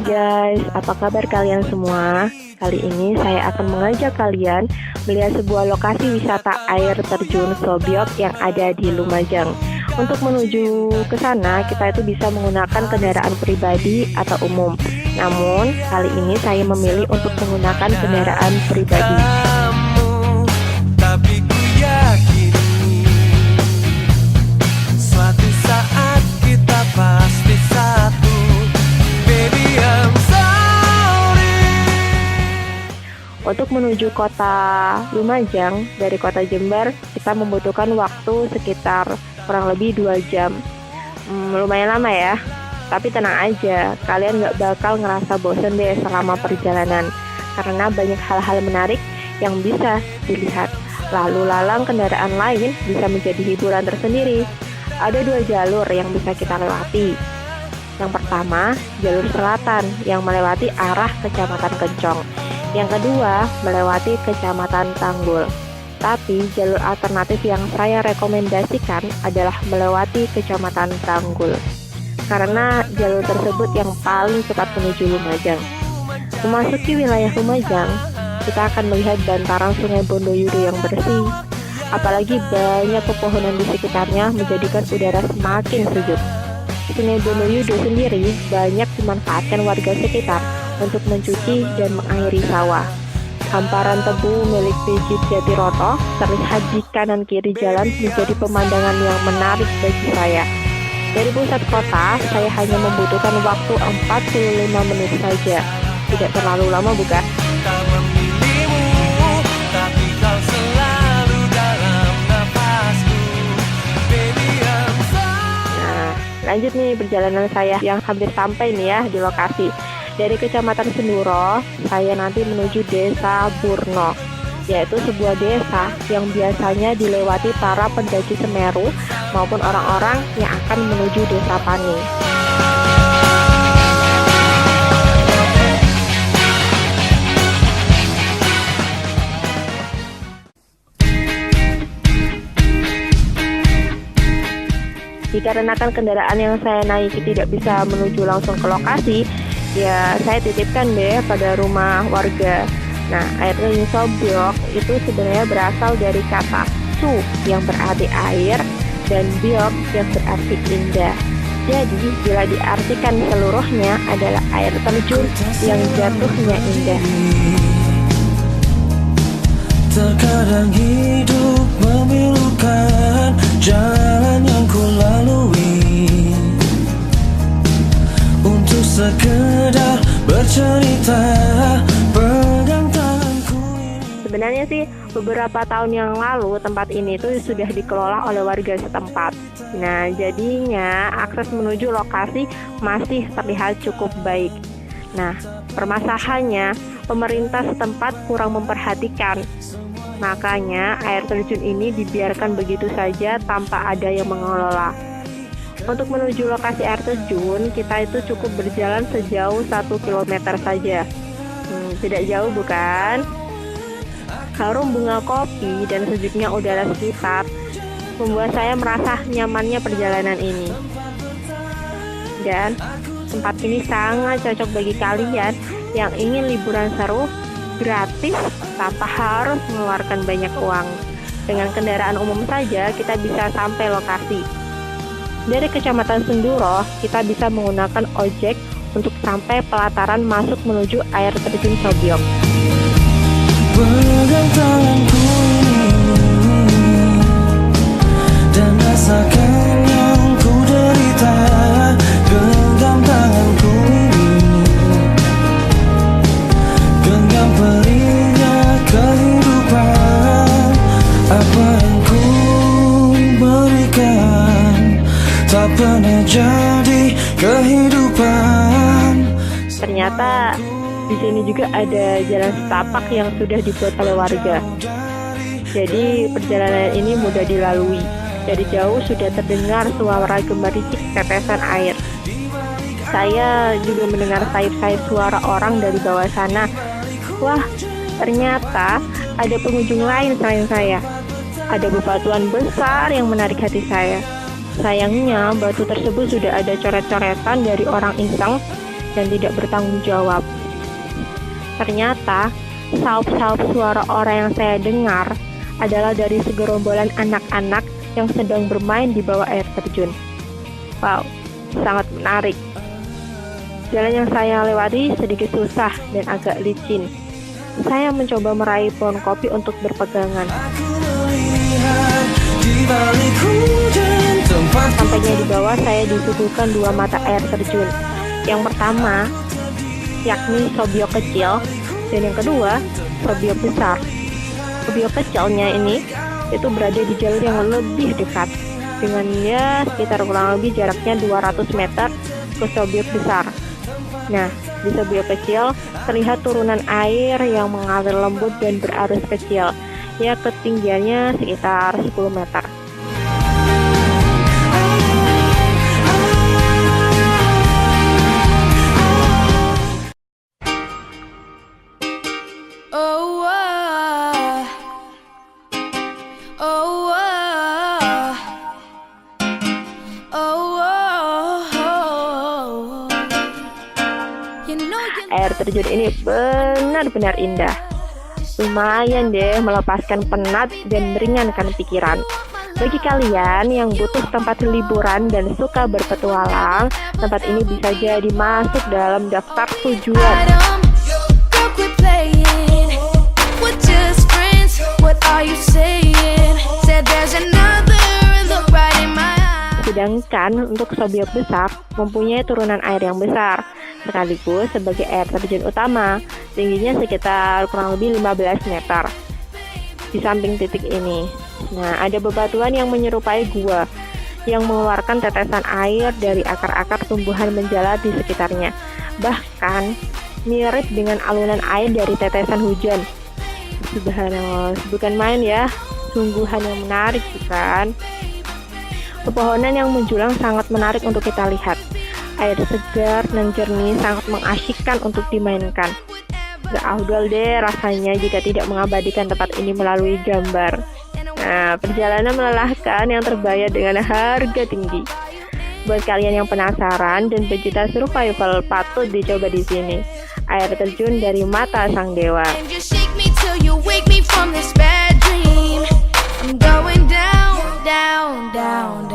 Hai guys, apa kabar kalian semua? Kali ini saya akan mengajak kalian melihat sebuah lokasi wisata air terjun Sobyok yang ada di Lumajang. Untuk menuju ke sana, kita itu bisa menggunakan kendaraan pribadi atau umum. Namun, kali ini saya memilih untuk menggunakan kendaraan pribadi. Tapi ku yakini suatu saat kita pasti satu. Baby, I'm sorry. Untuk menuju kota Lumajang dari kota Jember, kita membutuhkan waktu sekitar kurang lebih 2 jam. Lumayan lama ya, tapi tenang aja, kalian gak bakal ngerasa bosan deh selama perjalanan, karena banyak hal-hal menarik yang bisa dilihat. Lalu lalang kendaraan lain bisa menjadi hiburan tersendiri. Ada 2 jalur yang bisa kita lewati. Yang pertama, jalur selatan yang melewati arah Kecamatan Kencong. Yang kedua, melewati Kecamatan Tanggul. Tapi jalur alternatif yang saya rekomendasikan adalah melewati Kecamatan Tanggul, karena jalur tersebut yang paling cepat menuju Lumajang. Memasuki wilayah Lumajang, kita akan melihat bantaran Sungai Bondoyudo yang bersih. Apalagi banyak pepohonan di sekitarnya menjadikan udara semakin sejuk. Sungai Bondoyudo sendiri banyak dimanfaatkan warga sekitar untuk mencuci dan mengairi sawah. Hamparan tebu milik Pijit Jatiroto terlihat di kanan kiri jalan menjadi pemandangan yang menarik bagi saya. Dari pusat kota, saya hanya membutuhkan waktu 45 menit saja. Tidak terlalu lama bukan? Tak memilihmu, tapi kau selalu dalam nafasku. Baby, I'm sorry. Nah, lanjut nih perjalanan saya yang hampir sampai nih ya di lokasi. Dari Kecamatan Senduro, saya nanti menuju Desa Burno, yaitu sebuah desa yang biasanya dilewati para pendaki Semeru maupun orang-orang yang akan menuju Desa Pani. Dikarenakan kendaraan yang saya naiki tidak bisa menuju langsung ke lokasi, ya saya titipkan deh pada rumah warga. Nah, air terjun Sobyok itu sebenarnya berasal dari kata su yang berarti air dan byok yang berarti indah. Jadi, bila diartikan seluruhnya adalah air terjun yang jatuhnya indah. Terkadang hidup memilukan jalan yang ku lalui untuk sekedar bercerita, pegang tanganku ini. Sebenarnya sih beberapa tahun yang lalu tempat ini tuh sudah dikelola oleh warga setempat. Nah, jadinya akses menuju lokasi masih terlihat cukup baik. Nah, permasalahannya pemerintah setempat kurang memperhatikan. Makanya air terjun ini dibiarkan begitu saja tanpa ada yang mengelola. Untuk menuju lokasi air terjun, kita itu cukup berjalan sejauh 1 km saja. Tidak jauh bukan? Harum bunga kopi dan sejuknya udara sekitar membuat saya merasa nyamannya perjalanan ini. Dan tempat ini sangat cocok bagi kalian yang ingin liburan seru, gratis, tanpa harus mengeluarkan banyak uang. Dengan kendaraan umum saja kita bisa sampai lokasi. Dari Kecamatan Senduro, kita bisa menggunakan ojek untuk sampai pelataran masuk menuju air terjun Sobyok. Pegang tanganku ini dan rasakan yang ku derita. Genggam tanganku ini, genggam perihnya kehidupan. Apa yang ku berikan tak pernah jadi kehidupan. Ternyata di sini juga ada jalan setapak yang sudah dibuat oleh warga. Jadi perjalanan ini mudah dilalui. Dari jauh sudah terdengar suara gemericik tetesan air. Saya juga mendengar sayup-sayup suara orang dari bawah sana. Wah, ternyata ada pengunjung lain selain saya. Ada bebatuan besar yang menarik hati saya. Sayangnya batu tersebut sudah ada coret-coretan dari orang iseng dan tidak bertanggung jawab. Ternyata, saup-saup suara orang yang saya dengar adalah dari segerombolan anak-anak yang sedang bermain di bawah air terjun. Wow, sangat menarik. Jalan yang saya lewati sedikit susah dan agak licin. Saya mencoba meraih pohon kopi untuk berpegangan. Aku melihat di balik hujan tempat Sampainya di bawah, saya disuguhkan dua mata air terjun. Yang pertama, yakni Sobyok kecil, dan yang kedua, Sobyok besar. Sobyok kecilnya ini itu berada di jalur yang lebih dekat, dengan sekitar kurang lebih jaraknya 200 meter ke Sobyok besar. Nah, di Sobyok kecil terlihat turunan air yang mengalir lembut dan berarus kecil, ya ketinggiannya sekitar 10 meter. Oh, oh, Air terjun ini benar-benar indah. Lumayan deh melepaskan penat dan meringankan pikiran. Bagi kalian yang butuh tempat liburan dan suka berpetualang, tempat ini bisa jadi masuk dalam daftar tujuan. Sedangkan untuk Sobyok besar mempunyai turunan air yang besar, sekaligus sebagai air terjun utama, tingginya sekitar kurang lebih 15 meter. Di samping titik ini, nah ada bebatuan yang menyerupai gua, yang mengeluarkan tetesan air dari akar-akar tumbuhan menjalar di sekitarnya. Bahkan mirip dengan alunan air dari tetesan hujan. Subhanallah, bukan main ya, sungguhan yang menarik bukan? Pepohonan yang menjulang sangat menarik untuk kita lihat. Air segar dan jernih sangat mengasyikkan untuk dimainkan. Gak afdol deh rasanya jika tidak mengabadikan tempat ini melalui gambar. Nah, perjalanan melelahkan yang terbayar dengan harga tinggi. Buat kalian yang penasaran dan pecinta survival, patut dicoba di sini. Air terjun dari mata sang dewa. I'm going down, down, down, down.